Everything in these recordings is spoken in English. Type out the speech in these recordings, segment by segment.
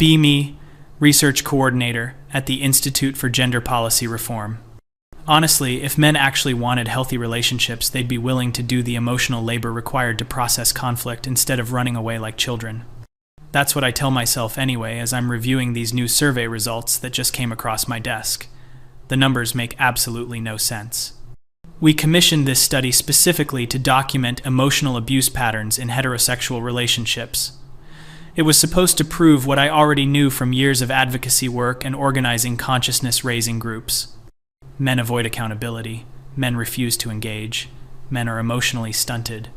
Me, Research Coordinator at the Institute for Gender Policy Reform. Honestly, if men actually wanted healthy relationships, they'd be willing to do the emotional labor required to process conflict instead of running away like children. That's what I tell myself anyway as I'm reviewing these new survey results that just came across my desk. The numbers make absolutely no sense. We commissioned this study specifically to document emotional abuse patterns in heterosexual relationships. It was supposed to prove what I already knew from years of advocacy work and organizing consciousness-raising groups. Men avoid accountability. Men refuse to engage. Men are emotionally stunted.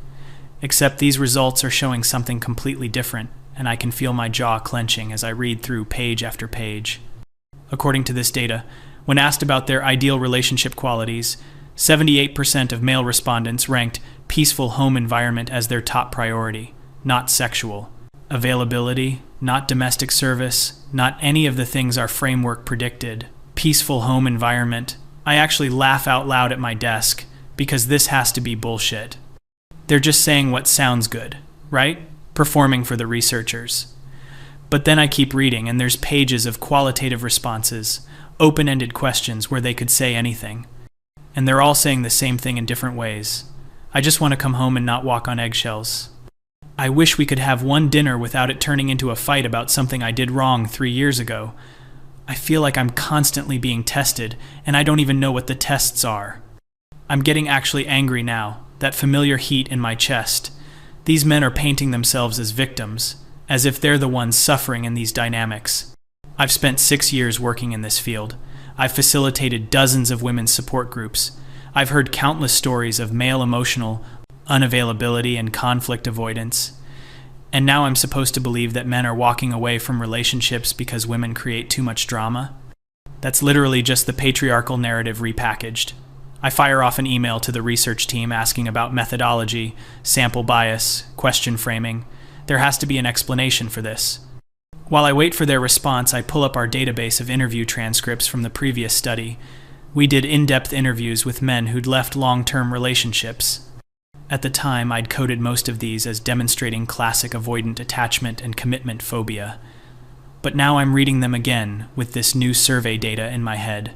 Except these results are showing something completely different, and I can feel my jaw clenching as I read through page after page. According to this data, when asked about their ideal relationship qualities, 78% of male respondents ranked peaceful home environment as their top priority, not sexual. Availability, not domestic service, not any of the things our framework predicted. Peaceful home environment. I actually laugh out loud at my desk because this has to be bullshit. They're just saying what sounds good, right? Performing for the researchers. But then I keep reading and there's pages of qualitative responses, open-ended questions where they could say anything. And they're all saying the same thing in different ways. I just want to come home and not walk on eggshells. I wish we could have one dinner without it turning into a fight about something I did wrong 3 years ago. I feel like I'm constantly being tested, and I don't even know what the tests are. I'm getting actually angry now, that familiar heat in my chest. These men are painting themselves as victims, as if they're the ones suffering in these dynamics. I've spent 6 years working in this field. I've facilitated dozens of women's support groups. I've heard countless stories of male emotional unavailability and conflict avoidance. And now I'm supposed to believe that men are walking away from relationships because women create too much drama? That's literally just the patriarchal narrative repackaged. I fire off an email to the research team asking about methodology, sample bias, question framing. There has to be an explanation for this. While I wait for their response, I pull up our database of interview transcripts from the previous study. We did in-depth interviews with men who'd left long-term relationships. At the time, I'd coded most of these as demonstrating classic avoidant attachment and commitment phobia. But now I'm reading them again with this new survey data in my head.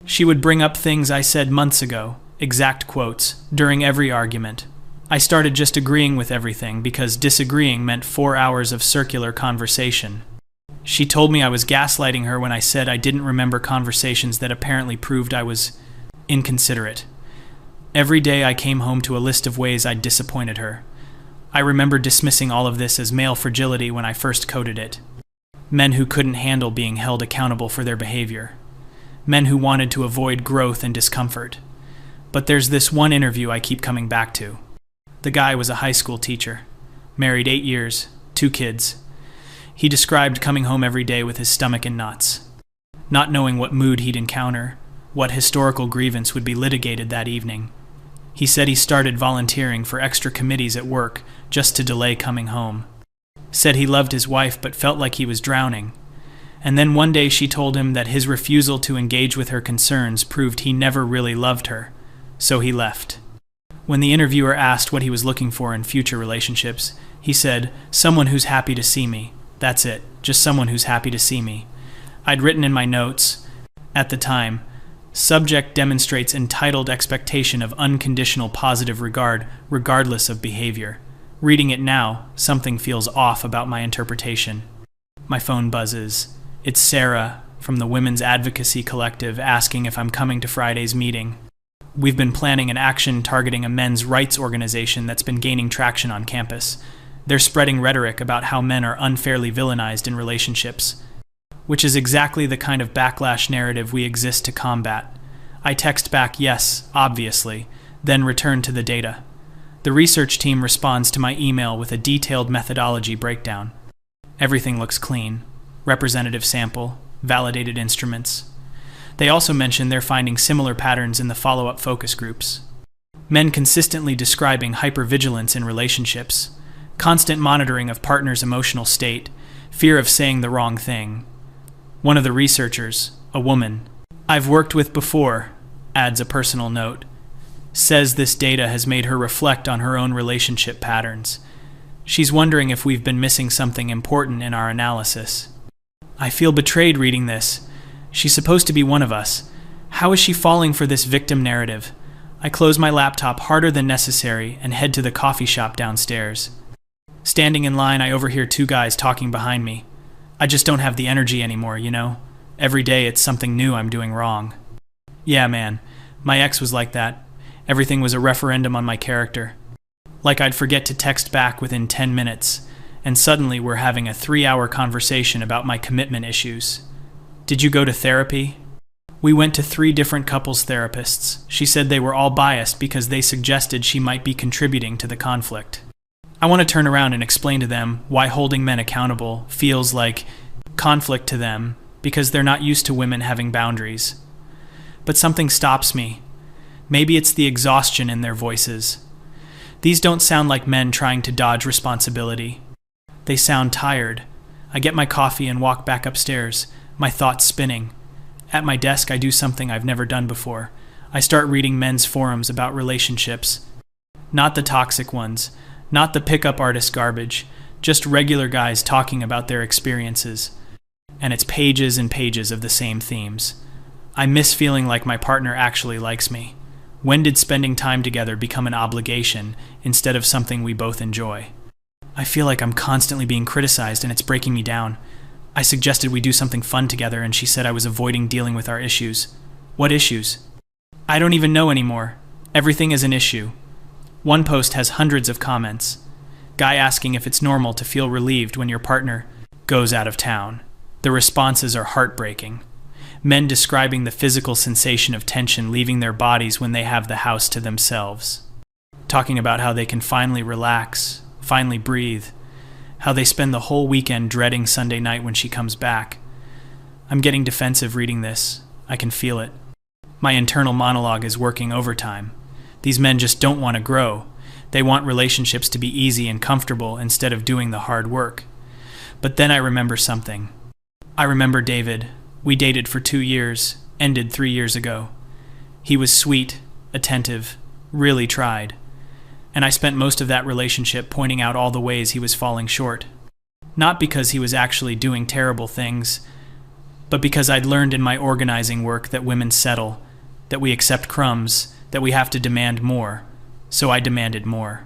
She would bring up things I said months ago, exact quotes, during every argument. I started just agreeing with everything because disagreeing meant 4 hours of circular conversation. She told me I was gaslighting her when I said I didn't remember conversations that apparently proved I was inconsiderate. Every day I came home to a list of ways I'd disappointed her. I remember dismissing all of this as male fragility when I first coded it. Men who couldn't handle being held accountable for their behavior. Men who wanted to avoid growth and discomfort. But there's this one interview I keep coming back to. The guy was a high school teacher. Married 8 years, 2 kids. He described coming home every day with his stomach in knots. Not knowing what mood he'd encounter, what historical grievance would be litigated that evening. He said he started volunteering for extra committees at work just to delay coming home. Said he loved his wife but felt like he was drowning. And then one day she told him that his refusal to engage with her concerns proved he never really loved her, so he left. When the interviewer asked what he was looking for in future relationships, he said, "Someone who's happy to see me. That's it, just someone who's happy to see me." I'd written in my notes, at the time, subject demonstrates entitled expectation of unconditional positive regard, regardless of behavior. Reading it now, something feels off about my interpretation. My phone buzzes. It's Sarah from the Women's Advocacy Collective asking if I'm coming to Friday's meeting. We've been planning an action targeting a men's rights organization that's been gaining traction on campus. They're spreading rhetoric about how men are unfairly villainized in relationships, which is exactly the kind of backlash narrative we exist to combat. I text back, yes, obviously, then return to the data. The research team responds to my email with a detailed methodology breakdown. Everything looks clean. Representative sample, validated instruments. They also mention they're finding similar patterns in the follow-up focus groups. Men consistently describing hypervigilance in relationships, constant monitoring of partner's emotional state, fear of saying the wrong thing. One of the researchers, a woman I've worked with before, adds a personal note, says this data has made her reflect on her own relationship patterns. She's wondering if we've been missing something important in our analysis. I feel betrayed reading this. She's supposed to be one of us. How is she falling for this victim narrative? I close my laptop harder than necessary and head to the coffee shop downstairs. Standing in line, I overhear two guys talking behind me. I just don't have the energy anymore, you know? Every day it's something new I'm doing wrong. Yeah, man. My ex was like that. Everything was a referendum on my character. Like I'd forget to text back within 10 minutes, and suddenly we're having a 3-hour conversation about my commitment issues. Did you go to therapy? We went to 3 different couples therapists. She said they were all biased because they suggested she might be contributing to the conflict. I want to turn around and explain to them why holding men accountable feels like conflict to them because they're not used to women having boundaries. But something stops me. Maybe it's the exhaustion in their voices. These don't sound like men trying to dodge responsibility. They sound tired. I get my coffee and walk back upstairs, my thoughts spinning. At my desk, I do something I've never done before. I start reading men's forums about relationships. Not the toxic ones, not the pickup artist garbage, just regular guys talking about their experiences. And it's pages and pages of the same themes. I miss feeling like my partner actually likes me. When did spending time together become an obligation instead of something we both enjoy? I feel like I'm constantly being criticized and it's breaking me down. I suggested we do something fun together and she said I was avoiding dealing with our issues. What issues? I don't even know anymore. Everything is an issue. One post has hundreds of comments. Guy asking if it's normal to feel relieved when your partner goes out of town. The responses are heartbreaking. Men describing the physical sensation of tension leaving their bodies when they have the house to themselves. Talking about how they can finally relax, finally breathe. How they spend the whole weekend dreading Sunday night when she comes back. I'm getting defensive reading this. I can feel it. My internal monologue is working overtime. These men just don't want to grow. They want relationships to be easy and comfortable instead of doing the hard work. But then I remember something. I remember David. We dated for 2 years, ended 3 years ago. He was sweet, attentive, really tried. And I spent most of that relationship pointing out all the ways he was falling short. Not because he was actually doing terrible things, but because I'd learned in my organizing work that women settle, that we accept crumbs, that we have to demand more. So I demanded more.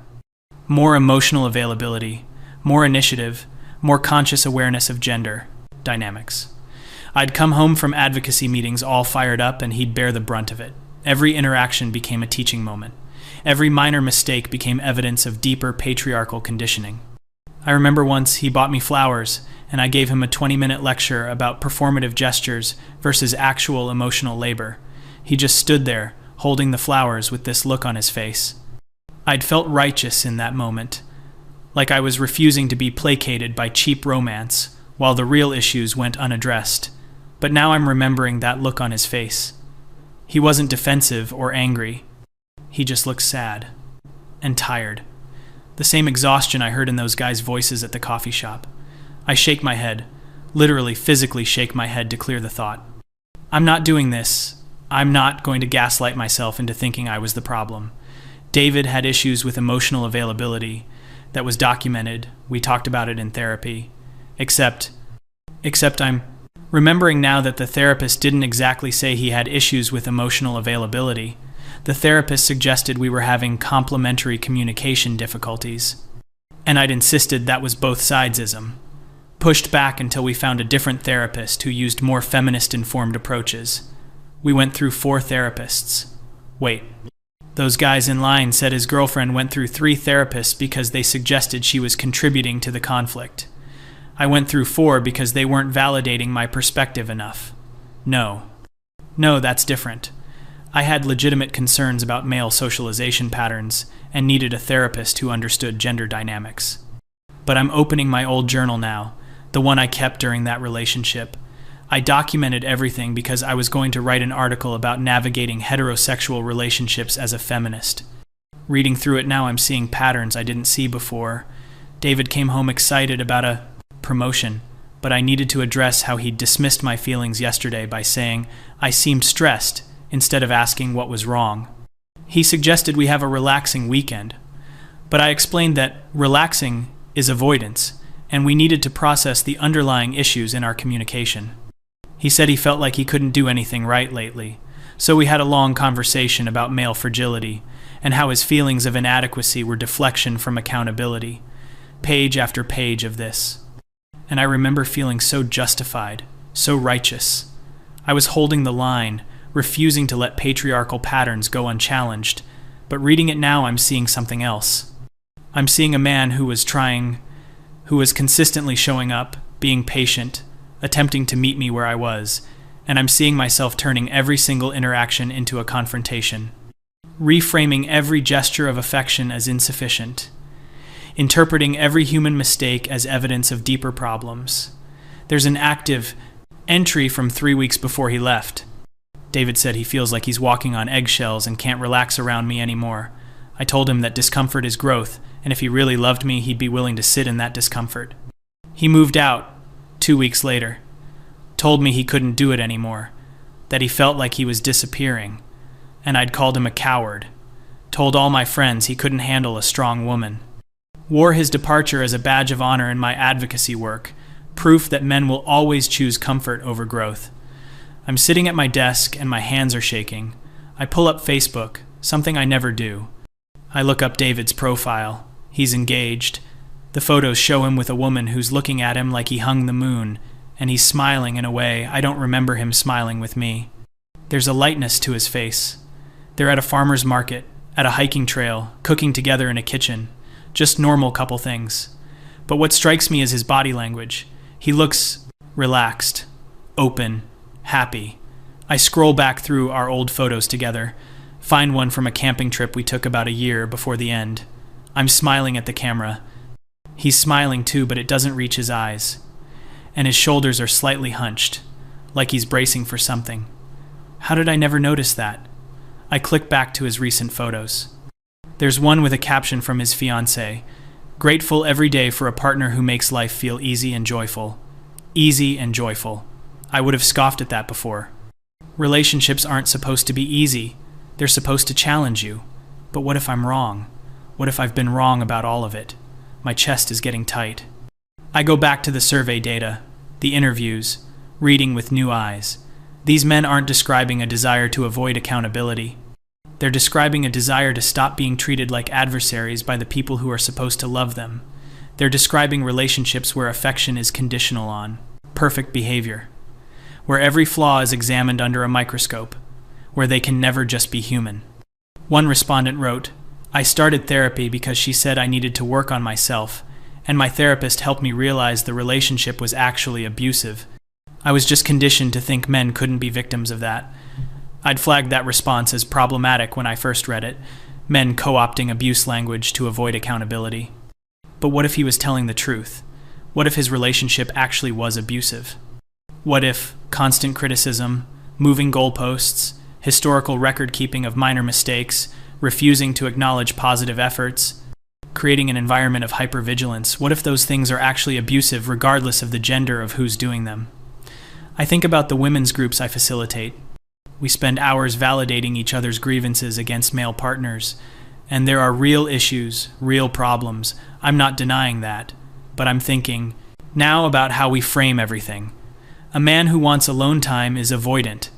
More emotional availability, more initiative, more conscious awareness of gender dynamics. I'd come home from advocacy meetings all fired up and he'd bear the brunt of it. Every interaction became a teaching moment. Every minor mistake became evidence of deeper patriarchal conditioning. I remember once he bought me flowers, and I gave him a 20-minute lecture about performative gestures versus actual emotional labor. He just stood there, holding the flowers with this look on his face. I'd felt righteous in that moment, like I was refusing to be placated by cheap romance, while the real issues went unaddressed. But now I'm remembering that look on his face. He wasn't defensive or angry. He just looked sad and tired. The same exhaustion I heard in those guys' voices at the coffee shop. I shake my head, literally physically shake my head to clear the thought. I'm not doing this. I'm not going to gaslight myself into thinking I was the problem. David had issues with emotional availability. That was documented. We talked about it in therapy. Except I'm remembering now that the therapist didn't exactly say he had issues with emotional availability. The therapist suggested we were having complementary communication difficulties. And I'd insisted that was both sidesism. Pushed back until we found a different therapist who used more feminist-informed approaches. We went through 4 therapists. Wait. Those guys in line said his girlfriend went through 3 therapists because they suggested she was contributing to the conflict. I went through 4 because they weren't validating my perspective enough. No, that's different. I had legitimate concerns about male socialization patterns and needed a therapist who understood gender dynamics. But I'm opening my old journal now, the one I kept during that relationship. I documented everything because I was going to write an article about navigating heterosexual relationships as a feminist. Reading through it now, I'm seeing patterns I didn't see before. David came home excited about a promotion, but I needed to address how he dismissed my feelings yesterday by saying I seemed stressed instead of asking what was wrong. He suggested we have a relaxing weekend, but I explained that relaxing is avoidance, and we needed to process the underlying issues in our communication. He said he felt like he couldn't do anything right lately, so we had a long conversation about male fragility and how his feelings of inadequacy were deflection from accountability. Page after page of this. And I remember feeling so justified, so righteous. I was holding the line, refusing to let patriarchal patterns go unchallenged, but reading it now I'm seeing something else. I'm seeing a man who was consistently showing up, being patient, attempting to meet me where I was, and I'm seeing myself turning every single interaction into a confrontation, reframing every gesture of affection as insufficient, interpreting every human mistake as evidence of deeper problems. There's an active entry from 3 weeks before he left. David said he feels like he's walking on eggshells and can't relax around me anymore. I told him that discomfort is growth, and if he really loved me, he'd be willing to sit in that discomfort. He moved out 2 weeks later, told me he couldn't do it anymore, that he felt like he was disappearing, and I'd called him a coward, told all my friends he couldn't handle a strong woman. Wore his departure as a badge of honor in my advocacy work, proof that men will always choose comfort over growth. I'm sitting at my desk and my hands are shaking. I pull up Facebook, something I never do. I look up David's profile. He's engaged. The photos show him with a woman who's looking at him like he hung the moon, and he's smiling in a way I don't remember him smiling with me. There's a lightness to his face. They're at a farmer's market, at a hiking trail, cooking together in a kitchen. Just normal couple things. But what strikes me is his body language. He looks relaxed, open, happy. I scroll back through our old photos together, find one from a camping trip we took about a year before the end. I'm smiling at the camera. He's smiling too, but it doesn't reach his eyes. And his shoulders are slightly hunched, like he's bracing for something. How did I never notice that? I click back to his recent photos. There's one with a caption from his fiancée, grateful every day for a partner who makes life feel easy and joyful. Easy and joyful. I would have scoffed at that before. Relationships aren't supposed to be easy. They're supposed to challenge you. But what if I'm wrong? What if I've been wrong about all of it? My chest is getting tight. I go back to the survey data, the interviews, reading with new eyes. These men aren't describing a desire to avoid accountability. They're describing a desire to stop being treated like adversaries by the people who are supposed to love them. They're describing relationships where affection is conditional on perfect behavior, where every flaw is examined under a microscope, where they can never just be human. One respondent wrote, "I started therapy because she said I needed to work on myself, and my therapist helped me realize the relationship was actually abusive. I was just conditioned to think men couldn't be victims of that." I'd flagged that response as problematic when I first read it, men co-opting abuse language to avoid accountability. But what if he was telling the truth? What if his relationship actually was abusive? What if constant criticism, moving goalposts, historical record-keeping of minor mistakes, refusing to acknowledge positive efforts, creating an environment of hypervigilance, what if those things are actually abusive regardless of the gender of who's doing them? I think about the women's groups I facilitate. We spend hours validating each other's grievances against male partners, and there are real issues, real problems. I'm not denying that, but I'm thinking now about how we frame everything. A man who wants alone time is avoidant.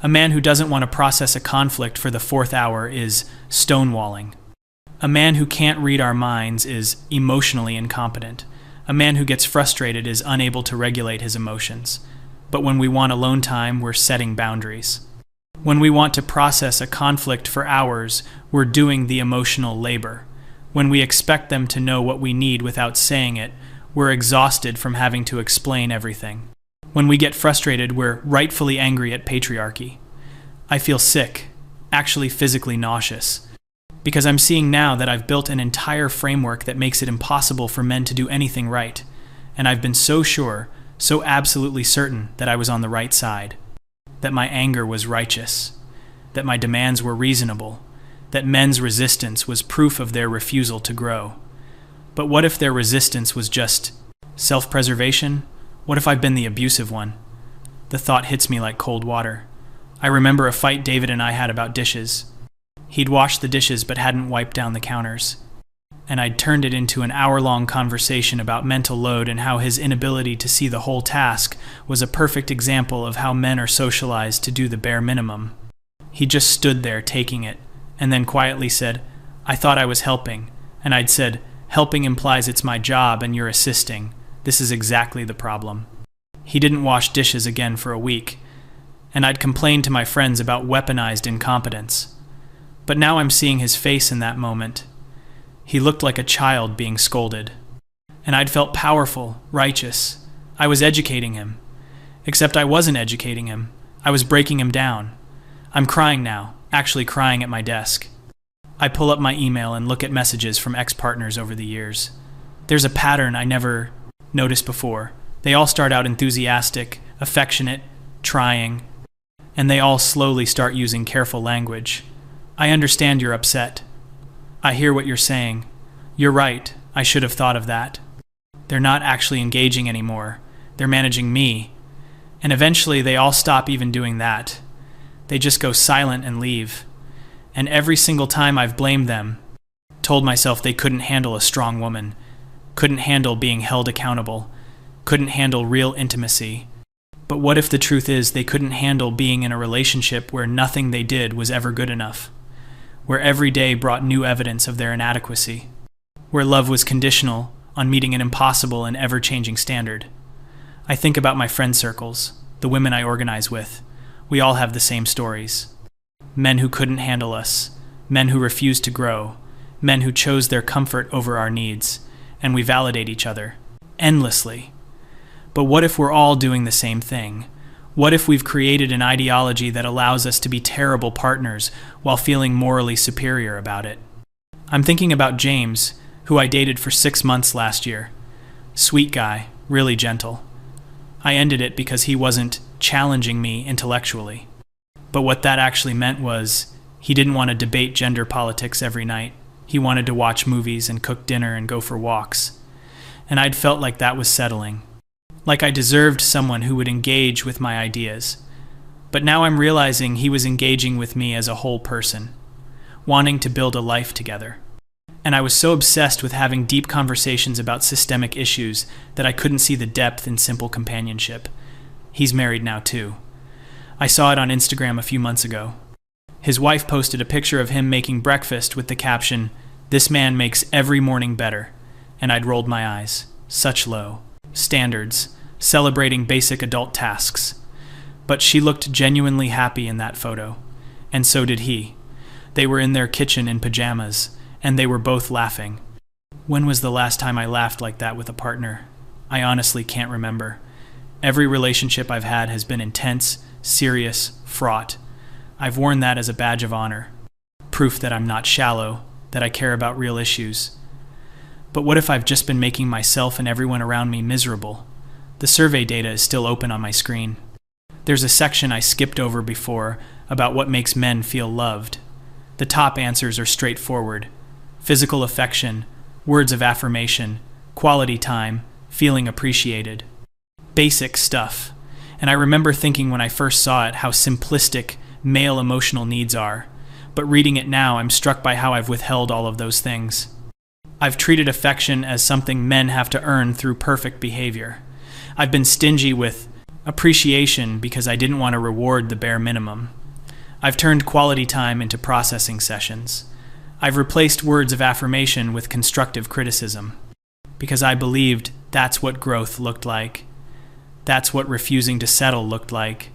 A man who doesn't want to process a conflict for the fourth hour is stonewalling. A man who can't read our minds is emotionally incompetent. A man who gets frustrated is unable to regulate his emotions. But when we want alone time, we're setting boundaries. When we want to process a conflict for hours, we're doing the emotional labor. When we expect them to know what we need without saying it, we're exhausted from having to explain everything. When we get frustrated, we're rightfully angry at patriarchy. I feel sick, actually physically nauseous, because I'm seeing now that I've built an entire framework that makes it impossible for men to do anything right, and I've been so sure, so absolutely certain that I was on the right side, that my anger was righteous, that my demands were reasonable, that men's resistance was proof of their refusal to grow. But what if their resistance was just self-preservation? What if I've been the abusive one? The thought hits me like cold water. I remember a fight David and I had about dishes. He'd washed the dishes but hadn't wiped down the counters. and I'd turned it into an hour-long conversation about mental load and how his inability to see the whole task was a perfect example of how men are socialized to do the bare minimum. He just stood there taking it, and then quietly said, "I thought I was helping," and I'd said, "Helping implies it's my job and you're assisting. This is exactly the problem." He didn't wash dishes again for a week, and I'd complained to my friends about weaponized incompetence. But now I'm seeing his face in that moment. He looked like a child being scolded. And I'd felt powerful, righteous. I was educating him. Except I wasn't educating him. I was breaking him down. I'm crying now, actually crying at my desk. I pull up my email and look at messages from ex-partners over the years. There's a pattern I never noticed before. They all start out enthusiastic, affectionate, trying, and they all slowly start using careful language. "I understand you're upset. I hear what you're saying. You're right, I should have thought of that." They're not actually engaging anymore. They're managing me. And eventually they all stop even doing that. They just go silent and leave. And every single time I've blamed them, told myself they couldn't handle a strong woman, couldn't handle being held accountable, couldn't handle real intimacy. But what if the truth is they couldn't handle being in a relationship where nothing they did was ever good enough? Where every day brought new evidence of their inadequacy, where love was conditional on meeting an impossible and ever-changing standard. I think about my friend circles, the women I organize with. We all have the same stories. Men who couldn't handle us, men who refused to grow, men who chose their comfort over our needs, and we validate each other, endlessly. But what if we're all doing the same thing? What if we've created an ideology that allows us to be terrible partners while feeling morally superior about it? I'm thinking about James, who I dated for 6 months last year. Sweet guy, really gentle. I ended it because he wasn't challenging me intellectually. But what that actually meant was he didn't want to debate gender politics every night. He wanted to watch movies and cook dinner and go for walks. And I'd felt like that was settling. Like I deserved someone who would engage with my ideas. But now I'm realizing he was engaging with me as a whole person, wanting to build a life together. And I was so obsessed with having deep conversations about systemic issues that I couldn't see the depth in simple companionship. He's married now too. I saw it on Instagram a few months ago. His wife posted a picture of him making breakfast with the caption, "This man makes every morning better," and I'd rolled my eyes. Such low standards, celebrating basic adult tasks. But she looked genuinely happy in that photo, and so did he. They were in their kitchen in pajamas, and they were both laughing. When was the last time I laughed like that with a partner? I honestly can't remember. Every relationship I've had has been intense, serious, fraught. I've worn that as a badge of honor. Proof that I'm not shallow, that I care about real issues. But what if I've just been making myself and everyone around me miserable? The survey data is still open on my screen. There's a section I skipped over before about what makes men feel loved. The top answers are straightforward. Physical affection, words of affirmation, quality time, feeling appreciated. Basic stuff. And I remember thinking when I first saw it how simplistic male emotional needs are. But reading it now, I'm struck by how I've withheld all of those things. I've treated affection as something men have to earn through perfect behavior. I've been stingy with appreciation because I didn't want to reward the bare minimum. I've turned quality time into processing sessions. I've replaced words of affirmation with constructive criticism because I believed that's what growth looked like. That's what refusing to settle looked like.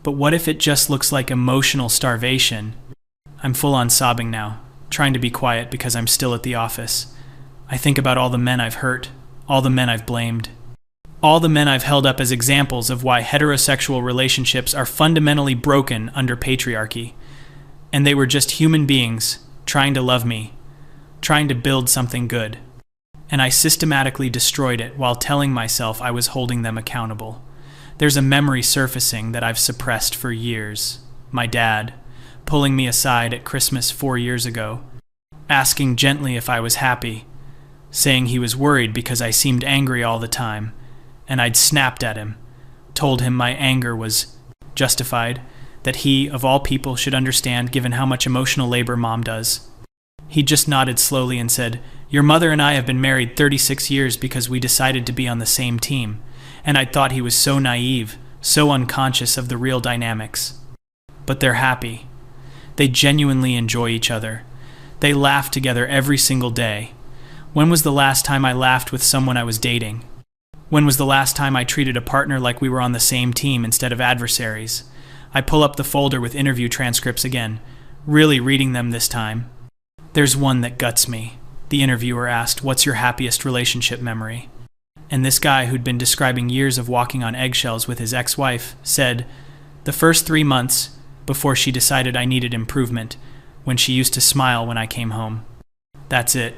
But what if it just looks like emotional starvation? I'm full on sobbing now, trying to be quiet because I'm still at the office. I think about all the men I've hurt, all the men I've blamed, all the men I've held up as examples of why heterosexual relationships are fundamentally broken under patriarchy. And they were just human beings trying to love me, trying to build something good. And I systematically destroyed it while telling myself I was holding them accountable. There's a memory surfacing that I've suppressed for years. My dad, pulling me aside at Christmas 4 years ago, asking gently if I was happy, saying he was worried because I seemed angry all the time, and I'd snapped at him, told him my anger was justified, that he, of all people, should understand given how much emotional labor Mom does. He just nodded slowly and said, Your mother and I have been married 36 years because we decided to be on the same team, and I thought he was so naive, so unconscious of the real dynamics. But they're happy. They genuinely enjoy each other. They laugh together every single day. When was the last time I laughed with someone I was dating? When was the last time I treated a partner like we were on the same team instead of adversaries? I pull up the folder with interview transcripts again, really reading them this time. There's one that guts me. The interviewer asked, "What's your happiest relationship memory?" And this guy who'd been describing years of walking on eggshells with his ex-wife said, "The first 3 months before she decided I needed improvement, when she used to smile when I came home." That's it.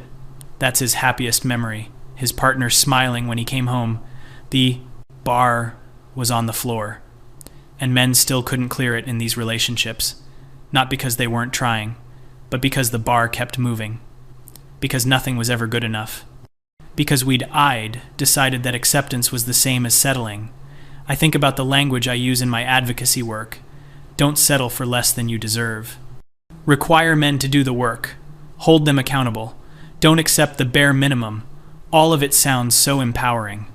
That's his happiest memory. His partner smiling when he came home. The bar was on the floor. And men still couldn't clear it in these relationships. Not because they weren't trying, but because the bar kept moving. Because nothing was ever good enough. Because we'd decided that acceptance was the same as settling. I think about the language I use in my advocacy work. Don't settle for less than you deserve. Require men to do the work. Hold them accountable. Don't accept the bare minimum. All of it sounds so empowering.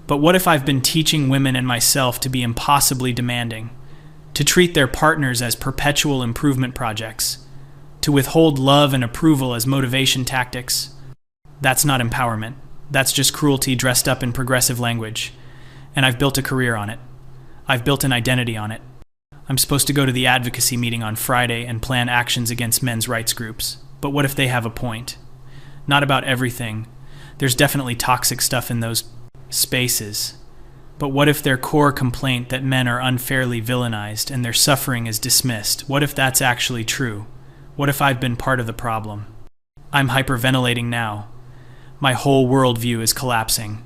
But what if I've been teaching women and myself to be impossibly demanding? To treat their partners as perpetual improvement projects? To withhold love and approval as motivation tactics? That's not empowerment. That's just cruelty dressed up in progressive language. And I've built a career on it. I've built an identity on it. I'm supposed to go to the advocacy meeting on Friday and plan actions against men's rights groups. But what if they have a point? Not about everything. There's definitely toxic stuff in those spaces. But what if their core complaint that men are unfairly villainized and their suffering is dismissed? What if that's actually true? What if I've been part of the problem? I'm hyperventilating now. My whole worldview is collapsing.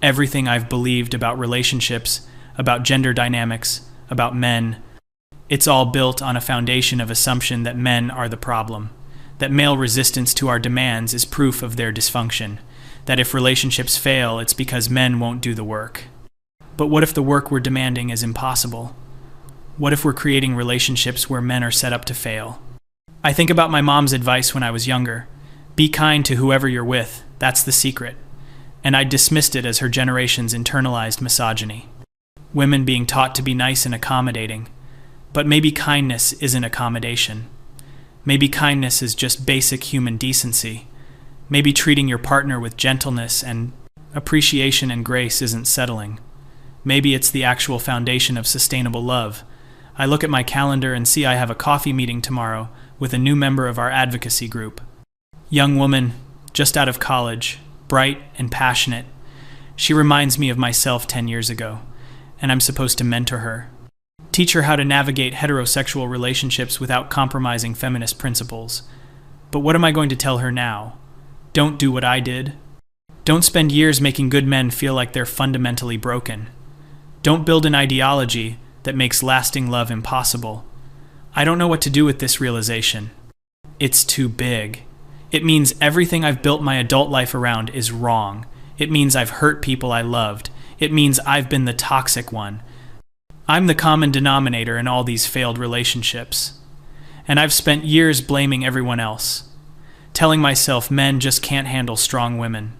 Everything I've believed about relationships, about gender dynamics, about men, it's all built on a foundation of assumption that men are the problem, that male resistance to our demands is proof of their dysfunction, that if relationships fail, it's because men won't do the work. But what if the work we're demanding is impossible? What if we're creating relationships where men are set up to fail? I think about my mom's advice when I was younger. Be kind to whoever you're with, that's the secret. And I dismissed it as her generation's internalized misogyny. Women being taught to be nice and accommodating. But maybe kindness isn't accommodation. Maybe kindness is just basic human decency. Maybe treating your partner with gentleness and appreciation and grace isn't settling. Maybe it's the actual foundation of sustainable love. I look at my calendar and see I have a coffee meeting tomorrow with a new member of our advocacy group. Young woman, just out of college, bright and passionate. She reminds me of myself 10 years ago, and I'm supposed to mentor her. Teach her how to navigate heterosexual relationships without compromising feminist principles. But what am I going to tell her now? Don't do what I did. Don't spend years making good men feel like they're fundamentally broken. Don't build an ideology that makes lasting love impossible. I don't know what to do with this realization. It's too big. It means everything I've built my adult life around is wrong. It means I've hurt people I loved. It means I've been the toxic one. I'm the common denominator in all these failed relationships. And I've spent years blaming everyone else, telling myself men just can't handle strong women.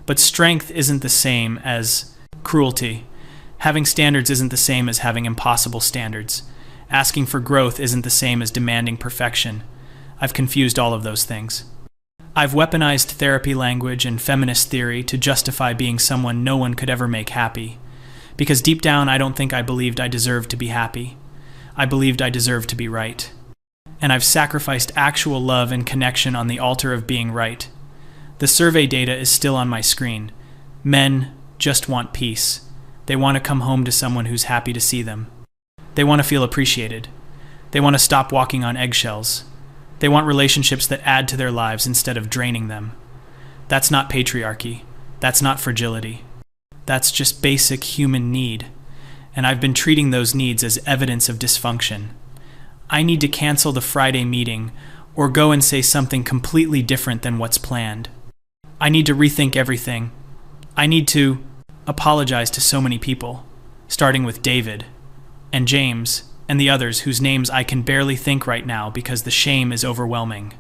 But strength isn't the same as cruelty. Having standards isn't the same as having impossible standards. Asking for growth isn't the same as demanding perfection. I've confused all of those things. I've weaponized therapy language and feminist theory to justify being someone no one could ever make happy. Because deep down, I don't think I believed I deserved to be happy. I believed I deserved to be right. And I've sacrificed actual love and connection on the altar of being right. The survey data is still on my screen. Men just want peace. They want to come home to someone who's happy to see them. They want to feel appreciated. They want to stop walking on eggshells. They want relationships that add to their lives instead of draining them. That's not patriarchy. That's not fragility. That's just basic human need. And I've been treating those needs as evidence of dysfunction. I need to cancel the Friday meeting or go and say something completely different than what's planned. I need to rethink everything. I need to apologize to so many people, starting with David and James and the others whose names I can barely think right now because the shame is overwhelming.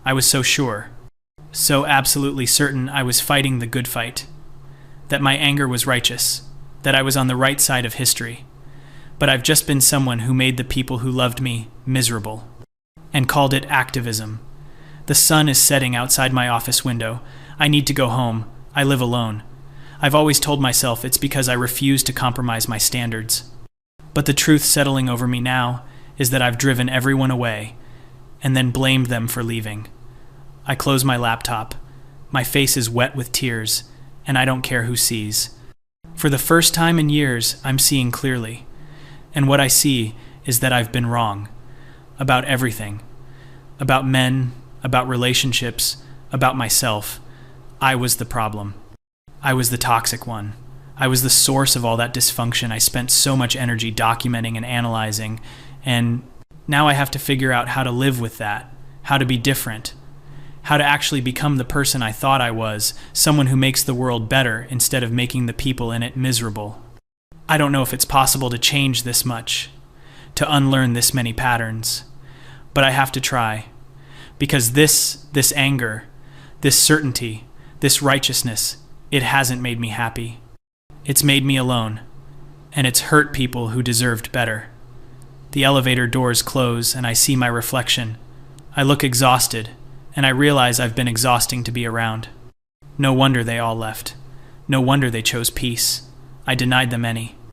I was so sure. so absolutely certain I was fighting the good fight, that my anger was righteous, that I was on the right side of history. But I've just been someone who made the people who loved me miserable, and called it activism. The sun is setting outside my office window. I need to go home. I live alone. I've always told myself it's because I refuse to compromise my standards. But the truth settling over me now is that I've driven everyone away, and then blamed them for leaving. I close my laptop. My face is wet with tears, and I don't care who sees. For the first time in years, I'm seeing clearly. And what I see is that I've been wrong. About everything. About men, about relationships, about myself. I was the problem. I was the toxic one. I was the source of all that dysfunction I spent so much energy documenting and analyzing, and now I have to figure out how to live with that, how to be different, how to actually become the person I thought I was, someone who makes the world better instead of making the people in it miserable. I don't know if it's possible to change this much, to unlearn this many patterns, but I have to try, because this anger, this certainty, this righteousness, it hasn't made me happy. It's made me alone, and it's hurt people who deserved better. The elevator doors close, and I see my reflection. I look exhausted, and I realize I've been exhausting to be around. No wonder they all left. No wonder they chose peace. I denied them any.